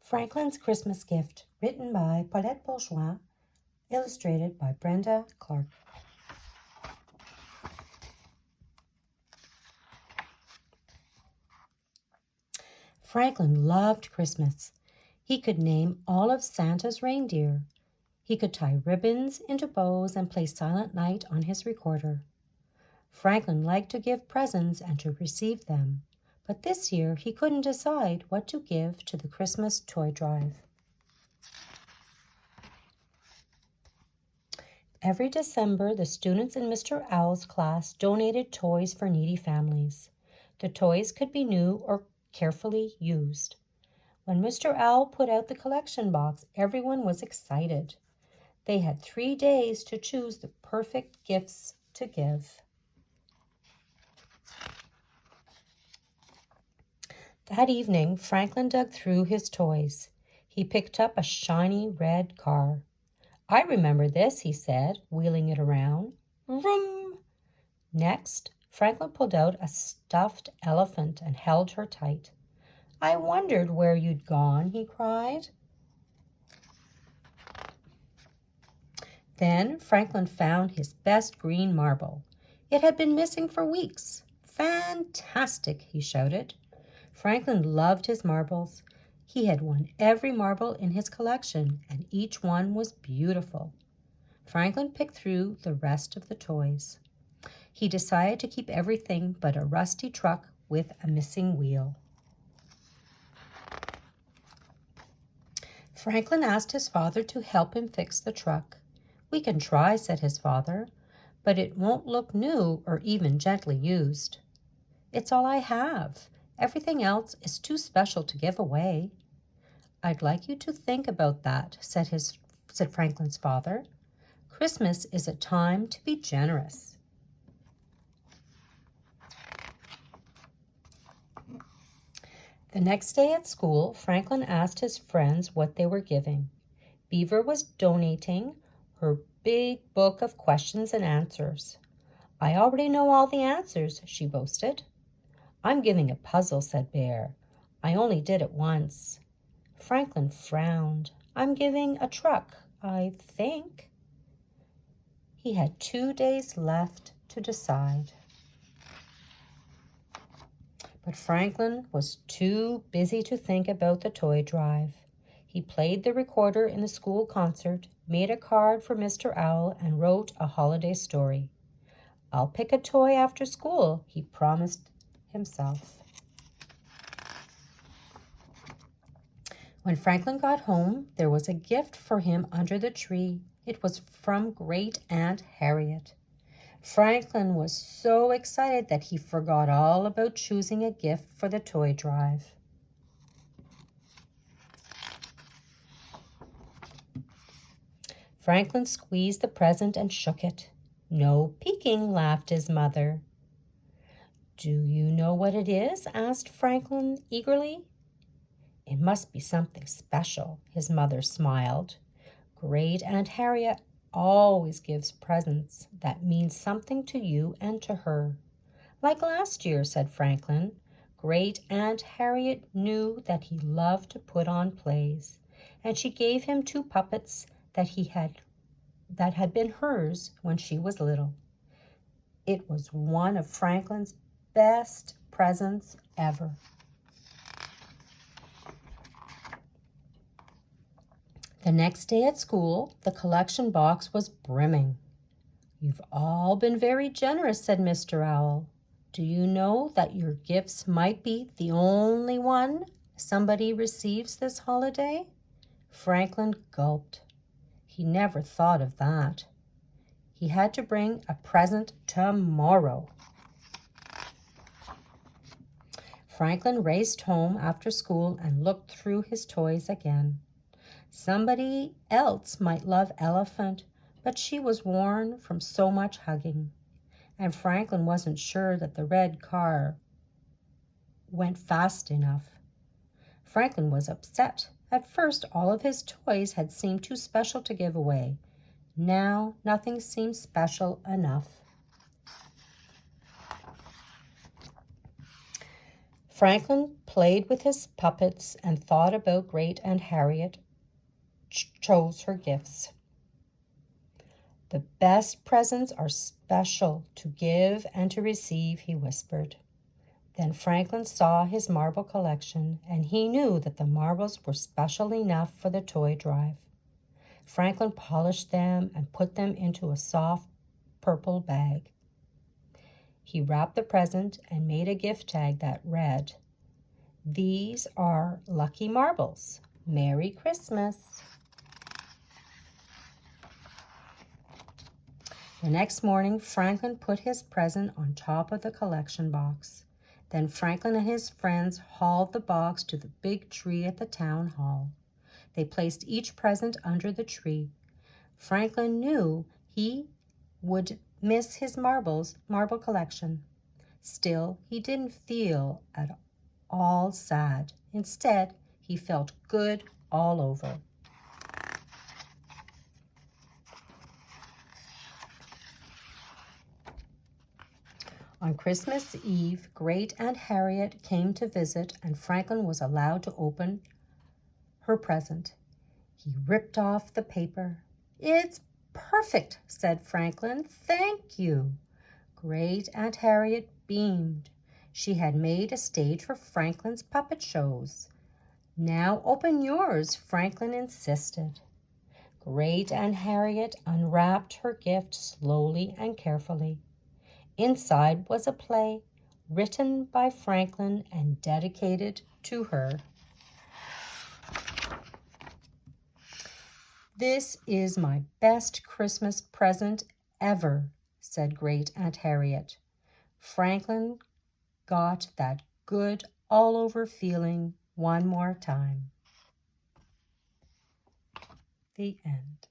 Franklin's Christmas Gift, written by Paulette Bourgeois, illustrated by Brenda Clark. Franklin loved Christmas. He could name all of Santa's reindeer. He could tie ribbons into bows and play Silent Night on his recorder. Franklin liked to give presents and to receive them, but this year he couldn't decide what to give to the Christmas toy drive. Every December, the students in Mr. Owl's class donated toys for needy families. The toys could be new or carefully used. When Mr. Owl put out the collection box, everyone was excited. They had 3 days to choose the perfect gifts to give. That evening, Franklin dug through his toys. He picked up a shiny red car. "I remember this," he said, wheeling it around. Vroom! Next, Franklin pulled out a stuffed elephant and held her tight. "I wondered where you'd gone," he cried. Then Franklin found his best green marble. It had been missing for weeks. "Fantastic!" he shouted. Franklin loved his marbles. He had won every marble in his collection, and each one was beautiful. Franklin picked through the rest of the toys. He decided to keep everything but a rusty truck with a missing wheel. Franklin asked his father to help him fix the truck. "We can try," said his father, "but it won't look new or even gently used." "It's all I have. Everything else is too special to give away." "I'd like you to think about that," said Franklin's father. "Christmas is a time to be generous." The next day at school, Franklin asked his friends what they were giving. Beaver was donating her big book of questions and answers. "I already know all the answers," she boasted. "I'm giving a puzzle," said Bear. "I only did it once." Franklin frowned. "I'm giving a truck, I think." He had 2 days left to decide. But Franklin was too busy to think about the toy drive. He played the recorder in the school concert, made a card for Mr. Owl, and wrote a holiday story. "I'll pick a toy after school," he promised himself. When Franklin got home, there was a gift for him under the tree. It was from Great Aunt Harriet. Franklin was so excited that he forgot all about choosing a gift for the toy drive. Franklin squeezed the present and shook it. "No peeking," laughed his mother. "Do you know what it is?" asked Franklin eagerly. "It must be something special," his mother smiled. "Great Aunt Harriet always gives presents that mean something to you and to her." "Like last year," said Franklin. "Great Aunt Harriet knew that he loved to put on plays, and she gave him 2 puppets that had been hers when she was little." It was one of Franklin's best presents ever. The next day at school, the collection box was brimming. "You've all been very generous," said Mr. Owl. "Do you know that your gifts might be the only one somebody receives this holiday?" Franklin gulped. He never thought of that. He had to bring a present tomorrow. Franklin raced home after school and looked through his toys again. Somebody else might love Elephant, but she was worn from so much hugging. And Franklin wasn't sure that the red car went fast enough. Franklin was upset. At first, all of his toys had seemed too special to give away. Now, nothing seemed special enough. Franklin played with his puppets and thought about Great Aunt Harriet chose her gifts. The best presents are special to give and to receive, he whispered. Then Franklin saw his marble collection, and he knew that the marbles were special enough for the toy drive. Franklin polished them and put them into a soft purple bag. He wrapped the present and made a gift tag that read, "These are lucky marbles. Merry Christmas." The next morning, Franklin put his present on top of the collection box. Then Franklin and his friends hauled the box to the big tree at the town hall. They placed each present under the tree. Franklin knew he would miss his marble collection. Still, he didn't feel at all sad. Instead, he felt good all over. On Christmas Eve, Great Aunt Harriet came to visit, and Franklin was allowed to open her present. He ripped off the paper. "It's perfect," said Franklin. "Thank you." Great Aunt Harriet beamed. She had made a stage for Franklin's puppet shows. "Now open yours," Franklin insisted. Great Aunt Harriet unwrapped her gift slowly and carefully. Inside was a play written by Franklin and dedicated to her. "This is my best Christmas present ever," said Great Aunt Harriet. Franklin got that good all-over feeling one more time. The end.